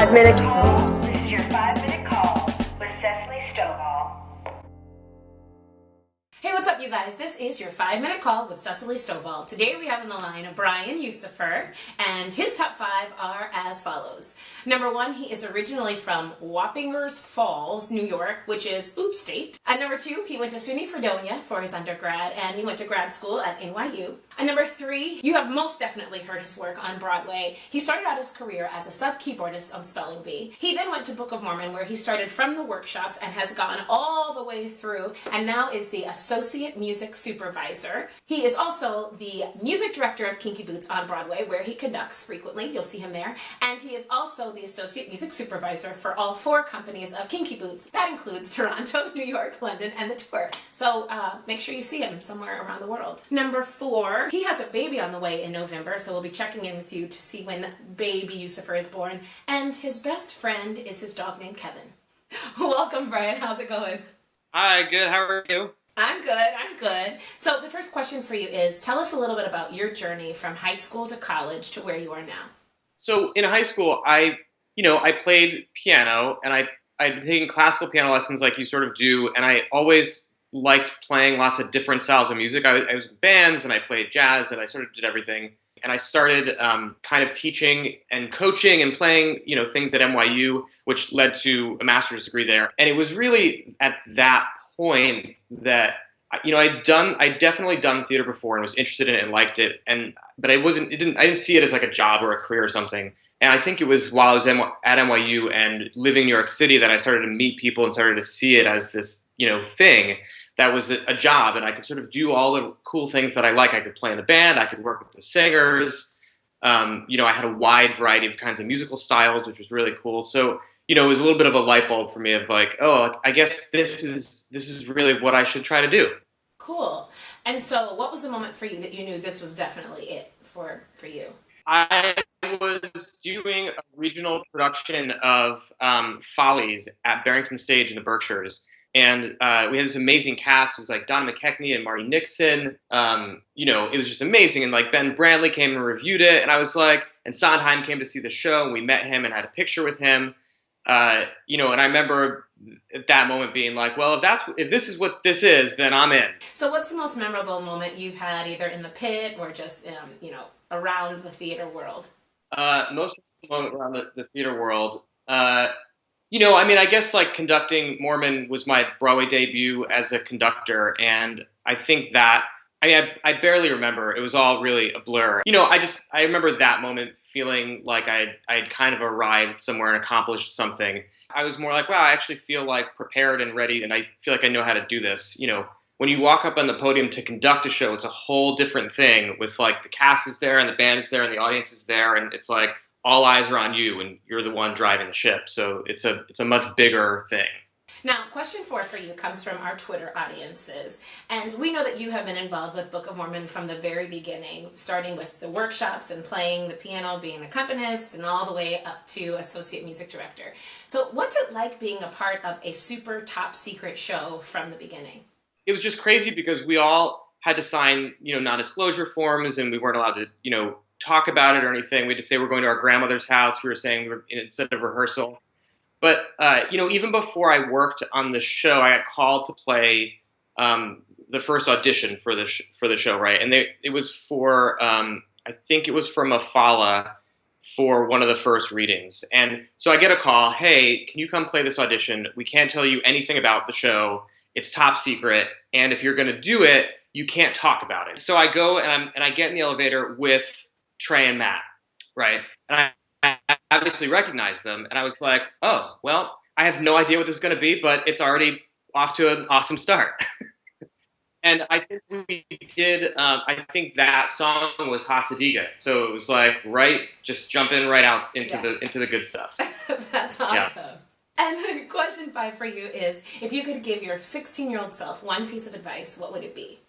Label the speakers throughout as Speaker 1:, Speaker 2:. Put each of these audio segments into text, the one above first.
Speaker 1: 5-minute
Speaker 2: call. This is your 5-minute call with Cessalee Stovall.
Speaker 3: Hey, what's up, you guys? This is your 5-minute call with Cessalee Stovall. Today we have on the line Brian Usifer, and his top 5 are as follows. Number 1, he is originally from Wappingers Falls, New York, which is upstate. At number 2, he went to SUNY Fredonia for his undergrad, and he went to grad school at NYU. At number 3, you have most definitely heard his work on Broadway. He started out his career as a sub-keyboardist on Spelling Bee. He then went to Book of Mormon, where he started from the workshops and has gone all the way through, and now is the associate music supervisor. He is also the music director of Kinky Boots on Broadway, where he conducts frequently. You'll see him there. And he is also the associate music supervisor for all 4 companies of Kinky Boots. That includes Toronto, New York, London, and the tour. So make sure you see him somewhere around the world. Number 4, he has a baby on the way in November, so we'll be checking in with you to see when baby Usifer is born. And his best friend is his dog named Kevin. Welcome, Brian. How's it going?
Speaker 4: Hi, good. How are you?
Speaker 3: I'm good. So the first question for you is, tell us a little bit about your journey from high school to college to where you are now.
Speaker 4: So in high school, I played piano, and I'd taken classical piano lessons like you sort of do, and I always liked playing lots of different styles of music. I was in bands, and I played jazz, and I sort of did everything. And I started kind of teaching and coaching and playing, things at NYU, which led to a master's degree there. And it was really at that point that I'd definitely done theater before and was interested in it and liked it, but I didn't see it as like a job or a career or something. And I think it was while I was at NYU and living in New York City that I started to meet people and started to see it as this thing that was a job, and I could sort of do all the cool things that I like. I could play in the band, I could work with the singers. I had a wide variety of kinds of musical styles, which was really cool. So, it was a little bit of a light bulb for me of like, oh, I guess this is really what I should try to do.
Speaker 3: Cool. And so what was the moment for you that you knew this was definitely it for you?
Speaker 4: I was doing a regional production of Follies at Barrington Stage in the Berkshires. And we had this amazing cast. It was like Donna McKechnie and Marty Nixon. It was just amazing. And like Ben Brantley came and reviewed it. And I was like, and Sondheim came to see the show. And we met him and had a picture with him. And I remember at that moment being like, well, if this is what this is, then I'm in.
Speaker 3: So what's the most memorable moment you've had either in the pit or just, around the theater world?
Speaker 4: Most moment around the theater world. I guess like conducting Mormon was my Broadway debut as a conductor, and I think that, I barely remember. It was all really a blur. I remember that moment feeling like I'd kind of arrived somewhere and accomplished something. I was more like, wow, I actually feel like prepared and ready, and I feel like I know how to do this. When you walk up on the podium to conduct a show, it's a whole different thing with like the cast is there and the band is there and the audience is there, and it's like, all eyes are on you, and you're the one driving the ship. So it's a much bigger thing.
Speaker 3: Now, question 4 for you comes from our Twitter audiences. And we know that you have been involved with Book of Mormon from the very beginning, starting with the workshops and playing the piano, being an accompanist, and all the way up to associate music director. So what's it like being a part of a super top secret show from the beginning?
Speaker 4: It was just crazy because we all had to sign, non-disclosure forms, and we weren't allowed to, talk about it or anything. We had to say we're going to our grandmother's house. We were saying we were instead of rehearsal. But, even before I worked on the show, I got called to play the first audition for the show, right? And it was for, I think it was for Mafala for one of the first readings. And so I get a call, hey, can you come play this audition? We can't tell you anything about the show. It's top secret. And if you're going to do it, you can't talk about it. So I go and I get in the elevator with Trey and Matt, right? And I obviously recognized them, and I was like, oh, well, I have no idea what this is going to be, but it's already off to an awesome start. And I think we did, I think that song was Hasadiga. So it was like, just jump in right out into the good stuff.
Speaker 3: That's awesome.
Speaker 4: Yeah.
Speaker 3: And question 5 for you is, if you could give your 16-year-old self one piece of advice, what would it be?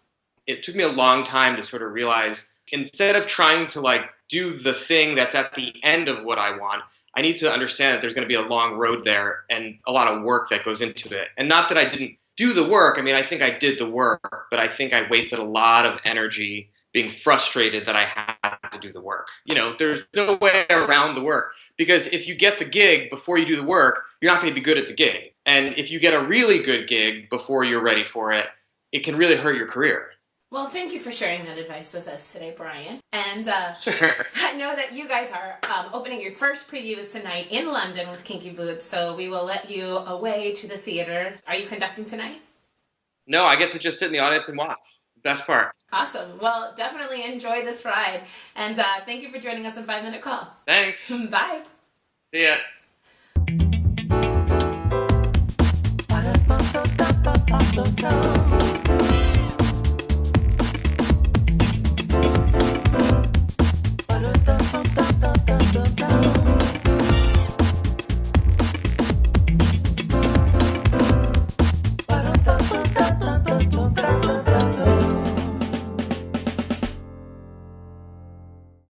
Speaker 4: It took me a long time to sort of realize, instead of trying to like do the thing that's at the end of what I want, I need to understand that there's going to be a long road there and a lot of work that goes into it. And not that I didn't do the work. I mean, I think I did the work, but I think I wasted a lot of energy being frustrated that I had to do the work. There's no way around the work, because if you get the gig before you do the work, you're not going to be good at the gig. And if you get a really good gig before you're ready for it, it can really hurt your career.
Speaker 3: Well, thank you for sharing that advice with us today, Brian. And
Speaker 4: Sure.
Speaker 3: I know that you guys are opening your first previews tonight in London with Kinky Boots, so we will let you away to the theater. Are you conducting tonight?
Speaker 4: No, I get to just sit in the audience and watch. Best part.
Speaker 3: Awesome. Well, definitely enjoy this ride. And thank you for joining us on 5 Minute Call.
Speaker 4: Thanks.
Speaker 3: Bye.
Speaker 4: See ya.